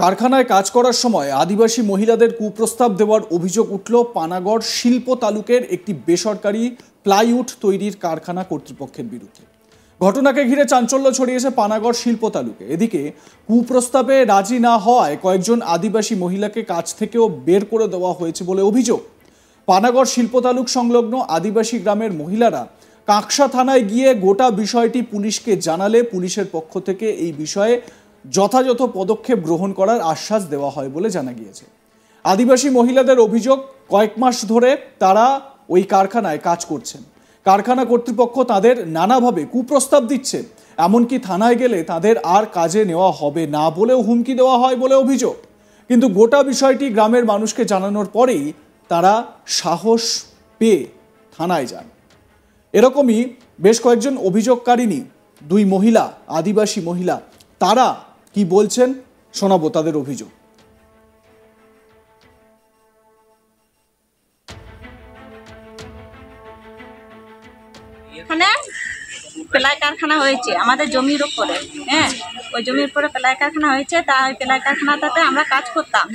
কারখানায় কাজ করার সময় আদিবাসী মহিলাদের কুপ্রস্তাব দেওয়ার অভিযোগ উঠল পানাগড় শিল্প তালুকের একটি বেসরকারি প্লাইউড তৈরির কারখানা কর্তৃপক্ষের বিরুদ্ধে। ঘটনাকে ঘিরে চাঞ্চল্য ছড়িয়েছে পানাগড় শিল্প তালুকে। এদিকে কুপ্রস্তাবে রাজি না হওয়ায় কয়েকজন আদিবাসী মহিলাকে কাজ থেকেও বের করে দেওয়া হয়েছে বলে অভিযোগ। পানাগড় শিল্প তালুক সংলগ্ন আদিবাসী গ্রামের মহিলারা কাঁকসা থানায় গিয়ে গোটা বিষয়টি পুলিশকে জানালে পুলিশের পক্ষ থেকে এই বিষয়ে যথাযথ পদক্ষেপ গ্রহণ করার আশ্বাস দেওয়া হয় বলে জানা গিয়েছে। আদিবাসী মহিলাদের অভিযোগ, কয়েক মাস ধরে তারা ওই কারখানায় কাজ করছেন। কারখানা কর্তৃপক্ষ তাদের নানাভাবে কুপ্রস্তাব দিচ্ছে, এমনকি থানায় গেলে তাদের আর কাজে নেওয়া হবে না বলেও হুমকি দেওয়া হয় বলে অভিযোগ। কিন্তু গোটা বিষয়টি গ্রামের মানুষকে জানানোর পরেই তারা সাহস পেয়ে থানায় যান। এরকমই বেশ কয়েকজন অভিযোগকারিনী, দুই মহিলা, আদিবাসী মহিলা, তারা কি বলছেন শোনাবো তাদের অভিযোগ। এখানে প্লাই কারখানা হয়েছে আমাদের জমির উপরে, ওই জমির উপরে প্লাই কারখানা হয়েছে। তা ওই প্লাই কারখানাটাতে আমরা কাজ করতাম,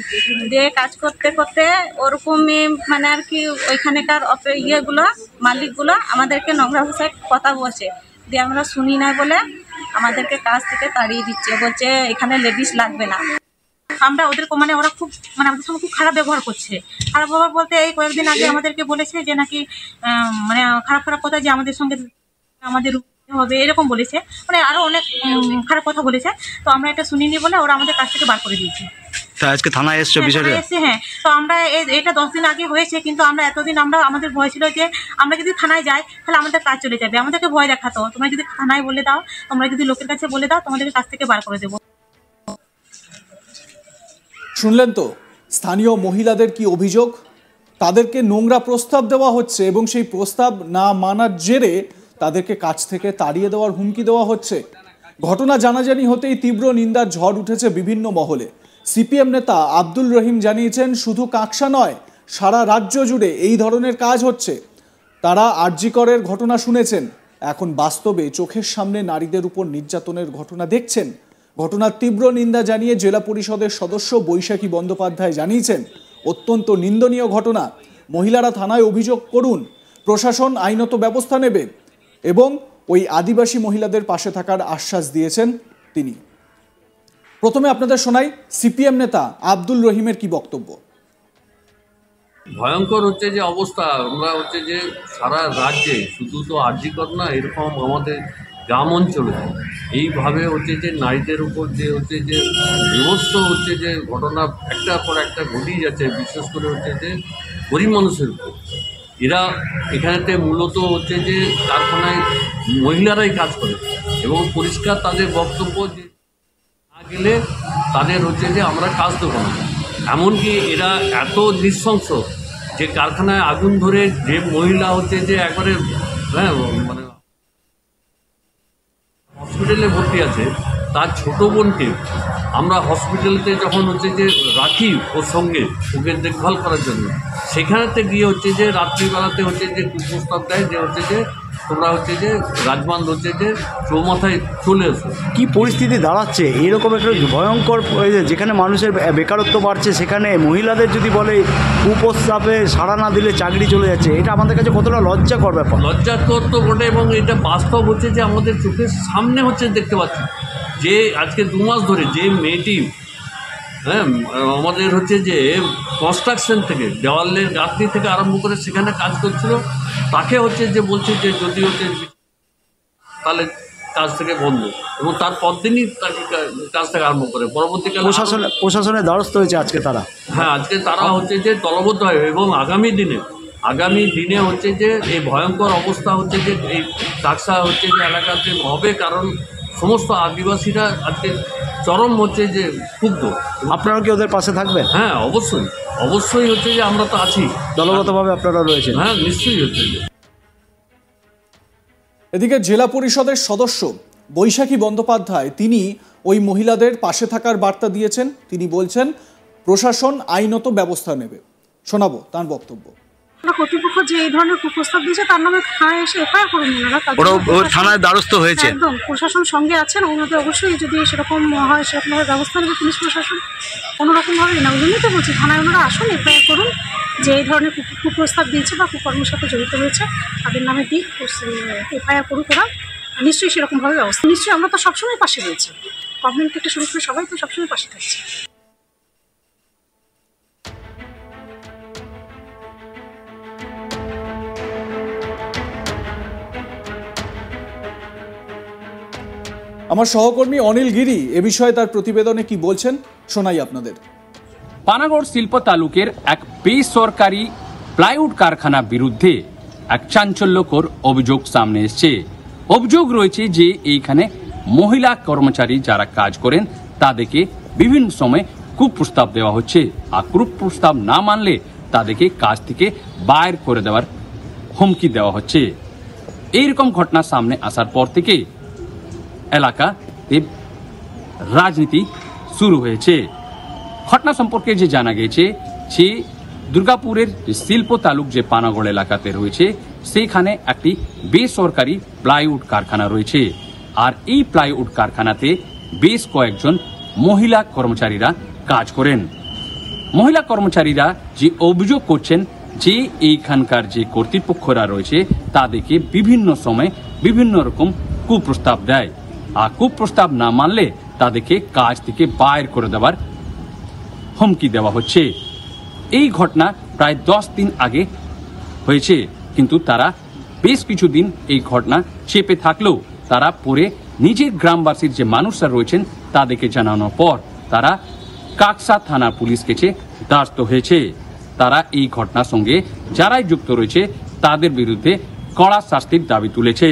দিয়ে কাজ করতে করতে ওরকমই মানে আর কি ওইখানেকার ইয়েগুলো মালিকগুলো আমাদেরকে নোংরা ভাষায় কথা বলছে, দিয়ে আমরা শুনি না বলে আমাদেরকে কাজ থেকে তাড়িয়ে দিচ্ছে, বলছে এখানে লেডিস লাগবে না। আমরা ওদের মানে ওরা খুব মানে আমাদের সঙ্গে খুব খারাপ ব্যবহার করছে। খারাপ ব্যবহার বলতে এই কয়েকদিন আগে আমাদেরকে বলেছে যে নাকি মানে খারাপ খারাপ কথা, যে আমাদের সঙ্গে আমাদের হবে এরকম বলেছে, মানে আরো অনেক খারাপ কথা বলেছে। তো আমরা এটা শুনিনি বলে ওরা আমাদের কাছ থেকে বার করে দিয়েছে। আজকে থানায় এসছে বিষয়টা এসে, হ্যাঁ। তো আমরা এটা 10 দিন আগে হয়েছে, কিন্তু আমরা এতদিন আমাদের ভয় ছিল যে আমরা যদি থানায় যাই তাহলে আমাদের কাজ চলে যাবে। আমাদেরকে ভয় দেখাতো, তোমরা যদি থানায় বলে দাও, তোমরা যদি লোকের কাছে বলে দাও, তোমাদের কাছ থেকে বার করে দেবো। শুনলেন তো স্থানীয় মহিলাদের কি অভিযোগ। তাদেরকে নোংরা প্রস্তাব দেওয়া হচ্ছে এবং সেই প্রস্তাব না মানার জেরে তাদেরকে কাজ থেকে তাড়িয়ে দেওয়ার হুমকি দেওয়া হচ্ছে। ঘটনা জানাজানি হতেই তীব্র নিন্দার ঝড় উঠেছে বিভিন্ন মহলে। সিপিএম নেতা আব্দুল রহিম জানিয়েছেন, শুধু কাঁকসা নয়, সারা রাজ্য জুড়ে এই ধরনের কাজ হচ্ছে। তারা আরজি করের ঘটনা শুনেছেন, এখন বাস্তবে চোখের সামনে নারীদের উপর নির্যাতনের ঘটনা দেখছেন। ঘটনার তীব্র নিন্দা জানিয়ে জেলা পরিষদের সদস্য বৈশাখী বন্দ্যোপাধ্যায় জানিয়েছেন, অত্যন্ত নিন্দনীয় ঘটনা। মহিলারা থানায় অভিযোগ করুন, প্রশাসন আইনত ব্যবস্থা নেবে এবং ওই আদিবাসী মহিলাদের পাশে থাকার আশ্বাস দিয়েছেন তিনি। প্রথমে আপনাদের শোনাই সিপিএম নেতা আব্দুল রহিমের কি বক্তব্য। ভয়ঙ্কর হচ্ছে যে অবস্থা, আমরা হচ্ছে যে সারা রাজ্যে, শুধু তো আরজি কর না, এরকম আমাদের গ্রাম অঞ্চলে এইভাবে হচ্ছে যে নারীদের উপর যে হচ্ছে যে বিভৎস হচ্ছে যে ঘটনা একটার পর একটা ঘটেই যাচ্ছে, বিশেষ করে হচ্ছে যে গরিব মানুষের উপর। এরা এখানেতে মূলত হচ্ছে যে কারখানায় মহিলারাই কাজ করে এবং পরিষ্কার তাদের বক্তব্য যে না গেলে তাদের হচ্ছে যে আমরা কাজ দেবো না। এমনকি এরা এত নৃশংস যে কারখানায় আগুন ধরে যে মহিলা হচ্ছে যে একবারে মানে হসপিটালে ভর্তি আছে, তার ছোট বোনকে আমরা হসপিটালেতে যখন হচ্ছে যে রাখি ওর সঙ্গে ওকে দেখভাল করার জন্য, সেখানেতে গিয়ে হচ্ছে যে রাত্রিবেলাতে হচ্ছে যে কুপ্রস্তাব দেয় যে হচ্ছে যে তোমরা হচ্ছে যে রাজবান্ধ হচ্ছে যে চৌমাথায় চলে এসো। কি পরিস্থিতি দাঁড়াচ্ছে এরকম একটা ভয়ঙ্কর, যেখানে মানুষের বেকারত্ব বাড়ছে, সেখানে মহিলাদের যদি বলে কুপ্রস্তাবে সাড়া না দিলে চাকরি চলে যাচ্ছে, এটা আমাদের কাছে কতটা লজ্জাকর ব্যাপার। লজ্জাকর তো বটে, এবং এটা বাস্তব হচ্ছে যে আমাদের চোখের সামনে হচ্ছে দেখতে পাচ্ছি যে আজকে 2 মাস ধরে যে মেয়েটি আমাদের হচ্ছে যে কনস্ট্রাকশন থেকে দেওয়ালের গাঁথনি থেকে আরম্ভ করে সেখানে কাজ করছিল, তাকে হচ্ছে যে বলছে যে যদি হচ্ছে তাহলে কাজ থেকে বন্ধ, এবং তার পরদিনই তাকে কাজ থেকে আরম্ভ করে। পরবর্তীকালে প্রশাসনের দ্বারস্থ হয়েছে আজকে তারা। হ্যাঁ, আজকে তারা হচ্ছে যে দলবদ্ধ হয় এবং আগামী দিনে হচ্ছে যে এই ভয়ঙ্কর অবস্থা হচ্ছে যে এই কাকসা হচ্ছে যে এলাকাতে হবে, কারণ সমস্ত আদিবাসীরা আজকে চরম হচ্ছে যে ক্ষুব্ধ। আপনারা কি ওদের পাশে থাকবেন? হ্যাঁ, অবশ্যই হচ্ছে যে আমরা তো আছি, দলগতভাবে আপনারা রয়েছেন। হ্যাঁ, নিশ্চয়ই হচ্ছে। এদিকে জেলা পরিষদের সদস্য বৈশাখী বন্দ্যোপাধ্যায় তিনি ওই মহিলাদের পাশে থাকার বার্তা দিয়েছেন। তিনি বলছেন প্রশাসন আইনত ব্যবস্থা নেবে। শোনাবো তার বক্তব্য। কর্তৃপক্ষ যে এই ধরনের কুপ্রস্তাব দিয়েছে তার নামে থানায় এসে এফআইআর করুন ওনারা। ওরা থানায় দ্বারস্থ হয়েছে, একদম প্রশাসন সঙ্গে আছেন, ওনাদের অবশ্যই যদি সেরকম হয় সেরকমভাবে ব্যবস্থা নেবে পুলিশ প্রশাসন। কোনোরকমভাবে না, ওই জন্যই তো বলছি থানায় ওনারা আসুন, এফআইআর করুন, যে এই ধরনের কুপ্রস্তাব দিয়েছে বা কুকর্মের সাথে জড়িত হয়েছে তাদের নামে দিক এফআইআর করুক ওরা, নিশ্চয়ই সেরকমভাবে ব্যবস্থা। নিশ্চয়ই আমরা তো সবসময় পাশে রয়েছি, গভর্নমেন্ট থেকে শুরু করে সবাই তো সবসময় পাশে থাকছে। আমার সহকর্মী অনিল গিরি এ বিষয়ে তার প্রতিবেদনে কি বলছেন শোনাই আপনাদের। পানাগড় শিল্প তালুকের এক বেসরকারি প্লাইউড কারখানা বিরুদ্ধে এক চাঞ্চল্যকর অভিযোগ সামনে এসছে। অভিযোগ রয়েছে যে এইখানে মহিলা কর্মচারী যারা কাজ করেন তাদেরকে বিভিন্ন সময় কুপ্রস্তাব দেওয়া হচ্ছে, আর কুপ্রস্তাব না মানলে তাদেরকে কাজ থেকে বাইর করে দেওয়ার হুমকি দেওয়া হচ্ছে। এইরকম ঘটনা সামনে আসার পর থেকে এলাকাতে রাজনীতি শুরু হয়েছে। ঘটনা সম্পর্কে যে জানা গেছে যে দুর্গাপুরের শিল্প তালুক যে পানাগড় এলাকাতে রয়েছে সেখানে একটি বেসরকারি প্লাইউড কারখানা রয়েছে, আর এই প্লাইউড কারখানাতে বেশ কয়েকজন মহিলা কর্মচারীরা কাজ করেন। মহিলা কর্মচারীরা যে অভিযোগ করছেন যে এইখানকার যে কর্তৃপক্ষরা রয়েছে তাদেরকে বিভিন্ন সময় বিভিন্ন রকম কুপ্রস্তাব দেয়, আর কুপ্রস্তাব না মানলে তাদেরকে কাজ থেকে বাইর করে দেওয়ার হুমকি দেওয়া হচ্ছে। এই ঘটনা প্রায় 10 দিন আগে হয়েছে, কিন্তু তারা বেশ কিছুদিন এই ঘটনা চেপে থাকলেও তারা পরে নিজের গ্রামবাসীর যে মানুষরা রয়েছেন তাদেরকে জানানোর পর তারা কাকসা থানা পুলিশ কাছে দ্বারস্থ হয়েছে। তারা এই ঘটনার সঙ্গে যারাই যুক্ত রয়েছে তাদের বিরুদ্ধে কড়া শাস্তির দাবি তুলেছে।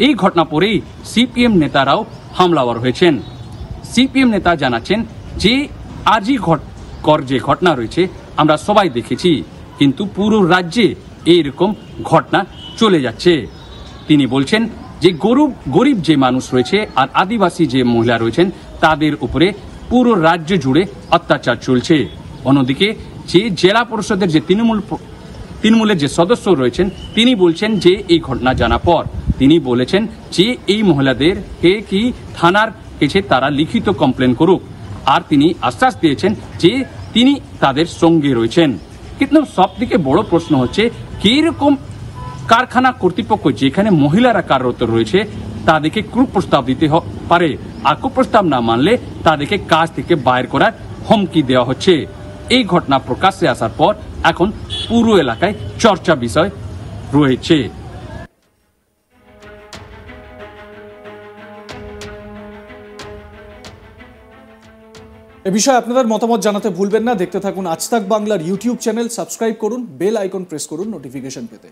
এই ঘটনা পরেই সিপিএম নেতারাও হামলাওয়ার হয়েছেন। সিপিএম নেতা জানাচ্ছেন যে আজই যে ঘটনা রয়েছে আমরা সবাই দেখেছি, কিন্তু পুরো রাজ্যে এইরকম ঘটনা চলে যাচ্ছে। তিনি বলছেন যে গরিব যে মানুষ রয়েছে আর আদিবাসী যে মহিলা রয়েছেন তাদের উপরে পুরো রাজ্য জুড়ে অত্যাচার চলছে। অন্যদিকে যে জেলা পরিষদের যে তৃণমূলের যে সদস্য রয়েছেন তিনি বলছেন যে এই ঘটনা জানার পর তিনি বলেছেন যে এই মহিলাদেরকে কি থানার কাছে তারা লিখিত কমপ্লেন করুক, আর তিনি আশ্বাস দিয়েছেন যে তিনি তাদের সঙ্গে রয়েছেন। কিন্তু সব থেকে বড় প্রশ্ন হচ্ছে কিরকম কারখানা কর্তৃপক্ষ যেখানে মহিলারা কার্যরত রয়েছে তাদেরকে কুপ্রস্তাব দিতে পারে, আর কুপ্রস্তাব না মানলে তাদেরকে কাজ থেকে বাইর করার হুমকি দেওয়া হচ্ছে। এই ঘটনা প্রকাশ্যে আসার পর এখন পুরো এলাকায় চর্চা বিষয় রয়েছে। এ বিষয়ে আপনাদের মতামত জানাতে ভুলবেন না। দেখতে থাকুন আজ তাক বাংলার ইউটিউব চ্যানেল, সাবস্ক্রাইব করুন, বেল আইকন প্রেস করুন নোটিফিকেশন পেতে।